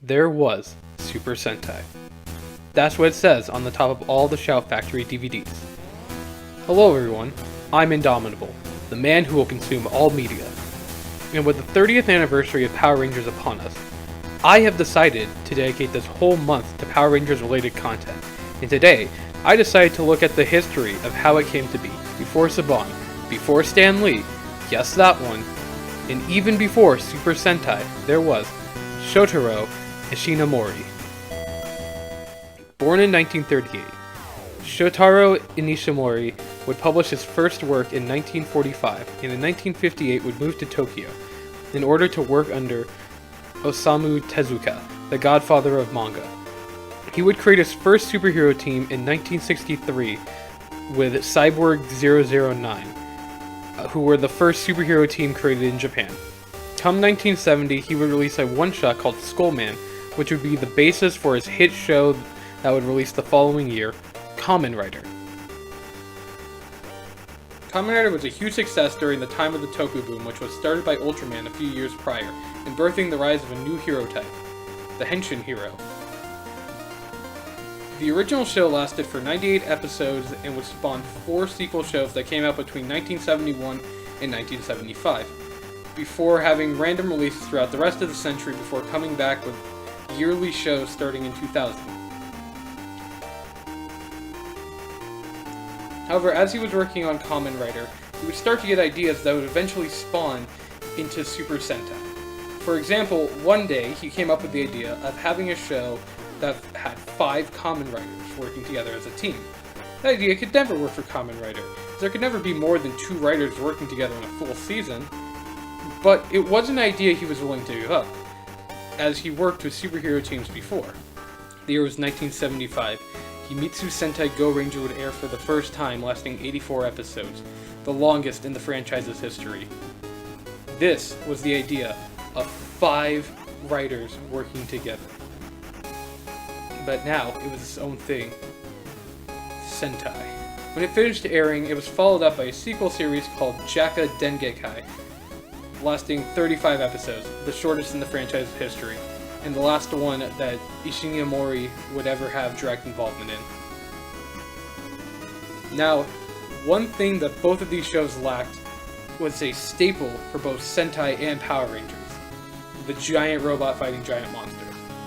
There was Super Sentai. That's what it says on the top of all the Shout Factory DVDs. Hello everyone, I'm Indomitable, the man who will consume all media. And with the 30th anniversary of Power Rangers upon us, I have decided to dedicate this whole month to Power Rangers related content. And today, I decided to look at the history of how it came to be, before Saban, before Stan Lee, yes that one, and even before Super Sentai, there was Shotaro Ishinomori. Born in 1938, Shotaro Ishinomori would publish his first work in 1945, and in 1958 would move to Tokyo in order to work under Osamu Tezuka, the godfather of manga. He would create his first superhero team in 1963 with Cyborg 009, who were the first superhero team created in Japan. Come 1970, he would release a one-shot called Skullman, which would be the basis for his hit show that would release the following year, Kamen Rider. Kamen Rider was a huge success during the time of the Toku boom, which was started by Ultraman a few years prior, and birthing the rise of a new hero type, the Henshin hero. The original show lasted for 98 episodes and would spawn 4 sequel shows that came out between 1971 and 1975, before having random releases throughout the rest of the century before coming back with yearly shows starting in 2000. However, as he was working on Kamen Rider, he would start to get ideas that would eventually spawn into Super Sentai. For example, one day he came up with the idea of having a show that had 5 Kamen Riders working together as a team. That idea could never work for Kamen Rider, as there could never be more than 2 writers working together in a full season, but it was an idea he was willing to give up, as he worked with superhero teams before. The year was 1975. Himitsu Sentai Go Ranger would air for the first time, lasting 84 episodes, the longest in the franchise's history. This was the idea of 5 writers working together. But now, it was its own thing. Sentai. When it finished airing, it was followed up by a sequel series called Jaka Dengekai, lasting 35 episodes, the shortest in the franchise's history, and the last one that Ishinomori would ever have direct involvement in. Now, one thing that both of these shows lacked was a staple for both Sentai and Power Rangers: the giant robot fighting giant monsters.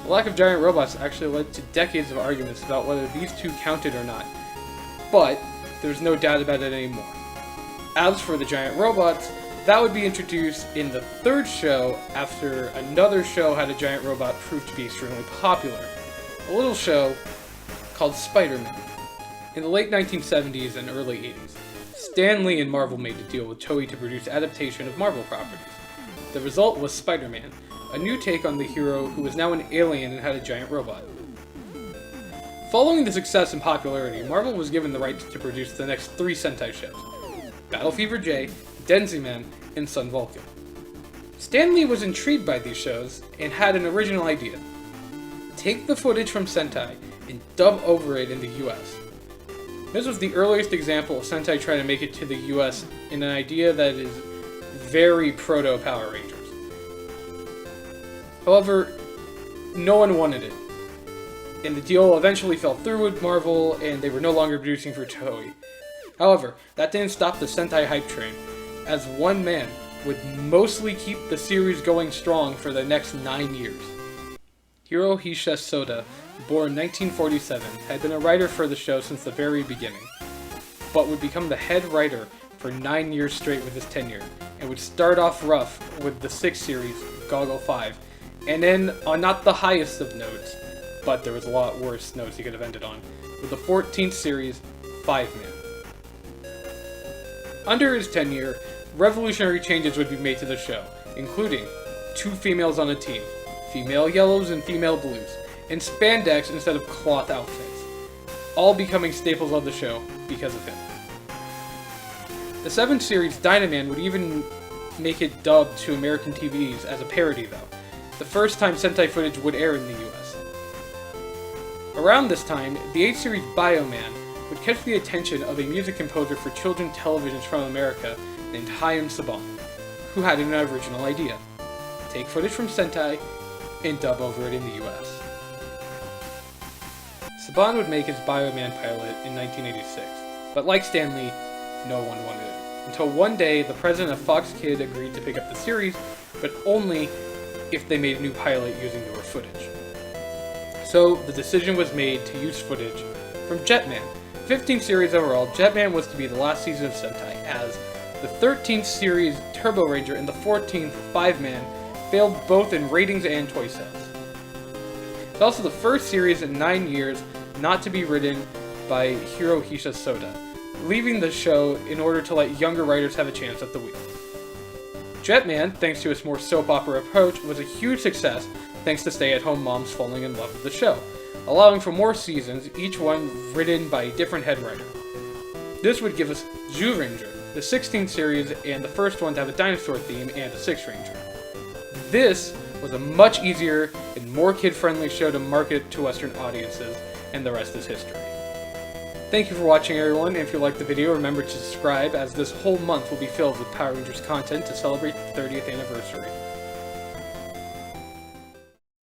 The lack of giant robots actually led to decades of arguments about whether these two counted or not, but there's no doubt about it anymore. As for the giant robots, that would be introduced in the 3rd show after another show had a giant robot prove to be extremely popular. A little show called Spider-Man. In the late 1970s and early 80s, Stan Lee and Marvel made a deal with Toei to produce adaptation of Marvel properties. The result was Spider-Man, a new take on the hero who was now an alien and had a giant robot. Following the success and popularity, Marvel was given the right to produce the next 3 Sentai shows: Battle Fever J, Denziman, and Sun Vulcan. Stan Lee was intrigued by these shows and had an original idea: take the footage from Sentai and dub over it in the US. This was the earliest example of Sentai trying to make it to the US in an idea that is very proto-Power Rangers. However, no one wanted it, and the deal eventually fell through with Marvel, and they were no longer producing for Toei. However, that didn't stop the Sentai hype train, as one man would mostly keep the series going strong for the next 9 years. Hirohisa Soda, born 1947, had been a writer for the show since the very beginning, but would become the head writer for 9 years straight with his tenure, and would start off rough with the 6th series, Goggle 5, and then on not the highest of notes, but there was a lot worse notes he could have ended on, with the 14th series, 5-Man. Under his tenure, revolutionary changes would be made to the show, including 2 females on a team, female yellows and female blues, and spandex instead of cloth outfits, all becoming staples of the show because of him. The 7th series, Dynaman, would even make it dubbed to American TVs as a parody though, the first time Sentai footage would air in the US. Around this time, the 8th series, Bioman, would catch the attention of a music composer for children's televisions from America named Hayao Saban, who had an original idea: take footage from Sentai and dub over it in the US. Saban would make his Bioman pilot in 1986, but like Stan Lee, no one wanted it. Until one day, the president of Fox Kid agreed to pick up the series, but only if they made a new pilot using newer footage. So, the decision was made to use footage from Jetman. 15th series overall, Jetman was to be the last season of Sentai, as the 13th series Turbo Ranger and the 14th Five-Man failed both in ratings and toy sales. It's also the first series in 9 years not to be written by Hirohisa Soda, leaving the show in order to let younger writers have a chance at the wheel. Jetman, thanks to its more soap opera approach, was a huge success thanks to stay-at-home moms falling in love with the show, allowing for more seasons, each one written by a different head writer. This would give us Zyuranger, the 16th series and the first one to have a dinosaur theme and a Six Ranger. This was a much easier and more kid-friendly show to market to Western audiences, and the rest is history. Thank you for watching, everyone, and if you liked the video, remember to subscribe, as this whole month will be filled with Power Rangers content to celebrate the 30th anniversary.